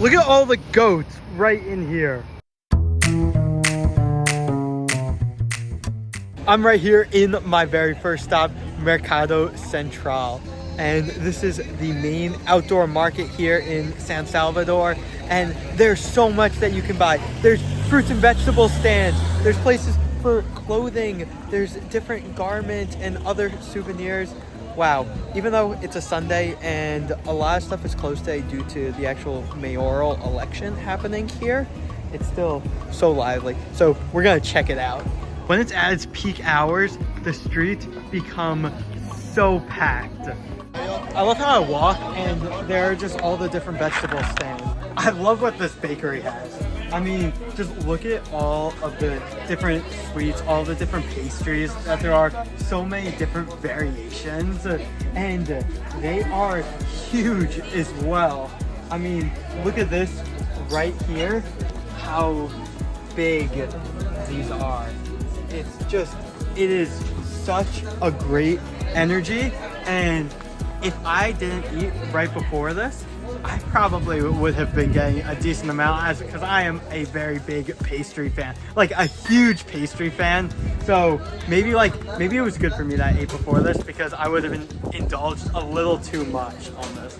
Look at all the goats right in here. I'm right here in my very first stop, Mercado Central. And this is the main outdoor market here in San Salvador. And there's so much that you can buy. There's fruits and vegetable stands. There's places for clothing. There's different garments and other souvenirs. Wow, even though it's a Sunday and a lot of stuff is closed today due to the actual mayoral election happening here, it's still so lively. So we're gonna check it out. When it's at its peak hours, the streets become so packed. I love how I walk and there are just all the different vegetable stands. I love what this bakery has. I mean, just look at all of the different sweets, all the different pastries that there are. So many different variations, and they are huge as well. I mean, look at this right here, how big these are. It is such a great energy, and if I didn't eat right before this, I probably would have been getting a decent amount because I am a very big pastry fan, like a huge pastry fan. So maybe it was good for me that I ate before this because I would have indulged a little too much on this.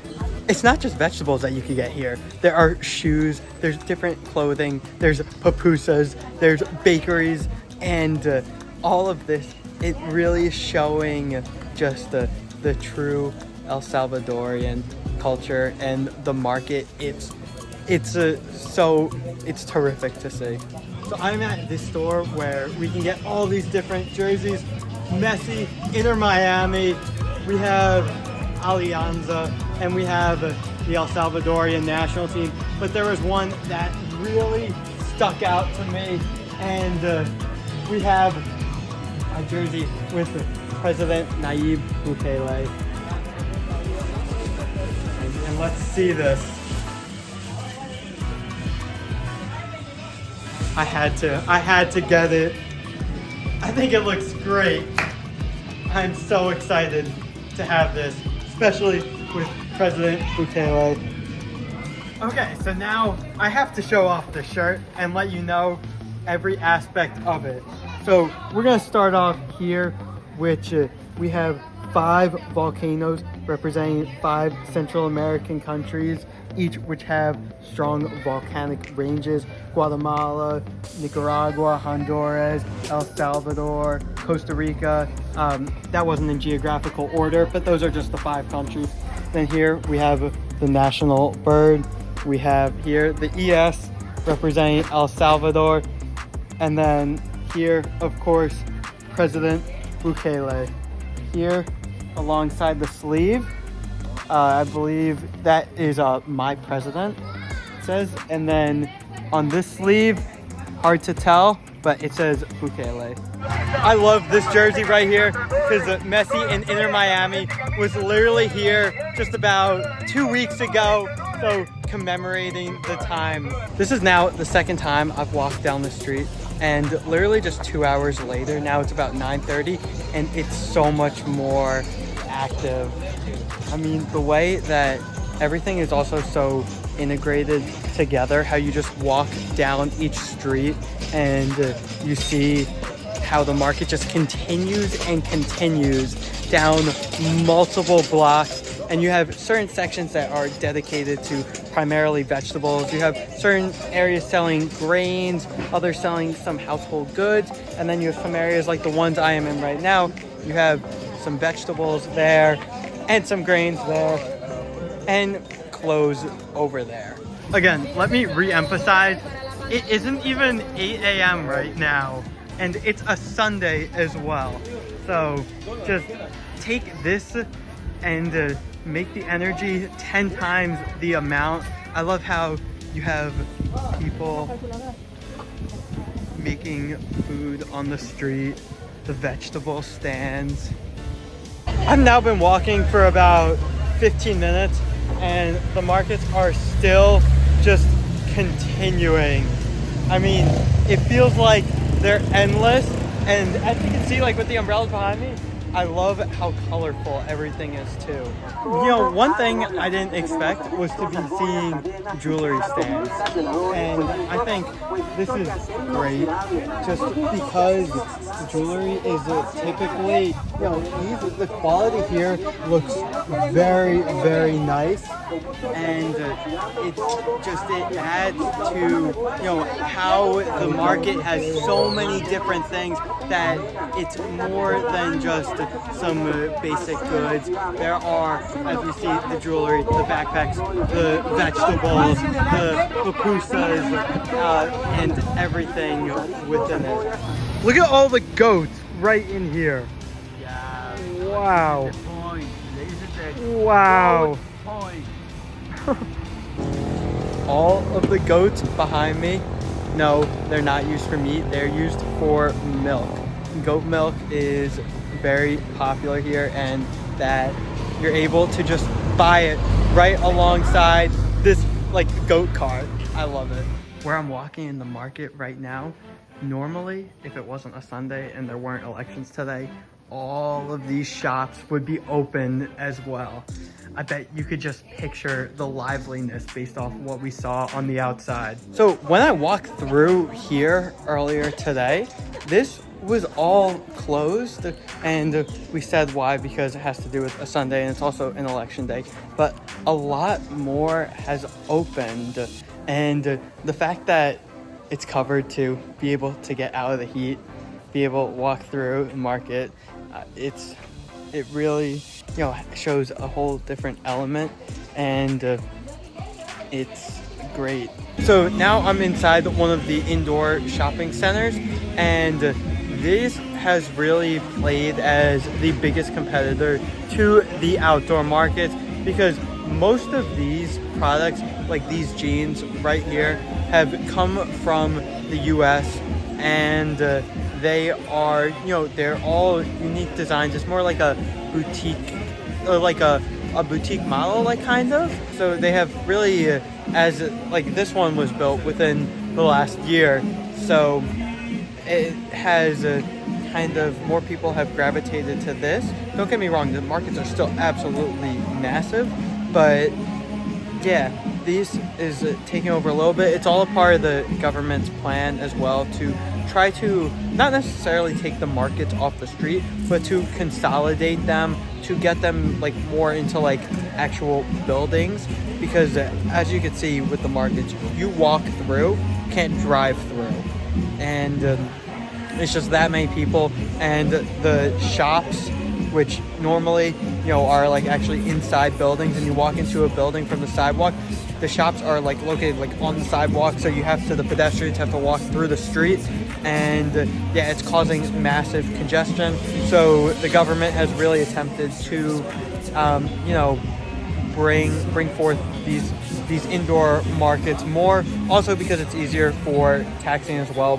It's not just vegetables that you can get here. There are shoes, there's different clothing, there's papusas, there's bakeries, and all of this, it really is showing just the true El Salvadorian culture and the market. It's terrific to see. So I'm at this store where we can get all these different jerseys. Messi, Inter Miami, we have Alianza, and we have the El Salvadorian national team. But there was one that really stuck out to me, and we have a jersey with President Nayib Bukele. And let's see this. I had to get it. I think it looks great. I'm so excited to have this, especially with President Bukele. Okay, so now I have to show off the shirt and let you know every aspect of it. So we're gonna start off here, which we have 5 volcanoes representing 5 Central American countries, each which have strong volcanic ranges: Guatemala, Nicaragua, Honduras, El Salvador, Costa Rica. That wasn't in geographical order, but those are just the 5 countries. Then here we have the national bird. We have here the ES representing El Salvador. And then here, of course, President Bukele. Here, alongside the sleeve, I believe that is my president, it says. And then on this sleeve, hard to tell, but it says Bukele. I love this jersey right here because Messi in Inter Miami was literally here just about 2 weeks ago, so commemorating the time. This is now the second time I've walked down the street, and literally just 2 hours later, now it's about 9:30, and it's so much more active. I mean, the way that everything is also so integrated together, how you just walk down each street and you see how the market just continues and continues down multiple blocks, and you have certain sections that are dedicated to primarily vegetables. You have certain areas selling grains, others selling some household goods, and then you have some areas like the ones I am in right now. You have some vegetables there and some grains there and clothes over there. Again, let me re-emphasize, it isn't even 8 a.m. right now, and it's a Sunday as well. So just take this and make the energy 10 times the amount. I love how you have people making food on the street, the vegetable stands. I've now been walking for about 15 minutes and the markets are still just continuing. I mean, it feels like they're endless, and as you can see, like with the umbrellas behind me, I love how colorful everything is too. You know, one thing I didn't expect was to be seeing jewelry stands. And I think this is great just because jewelry is typically, you know, the quality here looks very, very nice. And it adds to, you know, how the market has so many different things that it's more than just some basic goods. There are, as you see, the jewelry, the backpacks, the vegetables, the papusas, and everything within it. Look at all the goats right in here. Yeah. Wow. The point. This is the Wow. point. All of the goats behind me, no, they're not used for meat. They're used for milk. Goat milk is very popular here, and that you're able to just buy it right alongside this like goat cart. I love it. Where I'm walking in the market right now, normally if it wasn't a Sunday and there weren't elections today, all of these shops would be open as well. I bet you could just picture the liveliness based off what we saw on the outside. So when I walked through here earlier today, this was all closed, and we said why, because it has to do with a Sunday and it's also an election day, but a lot more has opened. And the fact that it's covered to be able to get out of the heat, be able to walk through the market, it really, you know, shows a whole different element, and it's great. So now I'm inside one of the indoor shopping centers, and this has really played as the biggest competitor to the outdoor markets, because most of these products, like these jeans right here, have come from the US, and they are, you know, they're all unique designs. It's more like a boutique, or like a boutique model, like, kind of. So they have really, as like this one was built within the last year, so it has kind of more people have gravitated to this. Don't get me wrong, the markets are still absolutely massive, but yeah, this is taking over a little bit. It's all a part of the government's plan as well to try to not necessarily take the markets off the street, but to consolidate them, to get them like more into like actual buildings, because as you can see with the markets, you walk through, can't drive through, and it's just that many people. And the shops, which normally, you know, are like actually inside buildings, and you walk into a building from the sidewalk, the shops are like located like on the sidewalk, so the pedestrians have to walk through the street, and yeah, it's causing massive congestion. So the government has really attempted to you know, bring forth these indoor markets more, also because it's easier for taxing as well.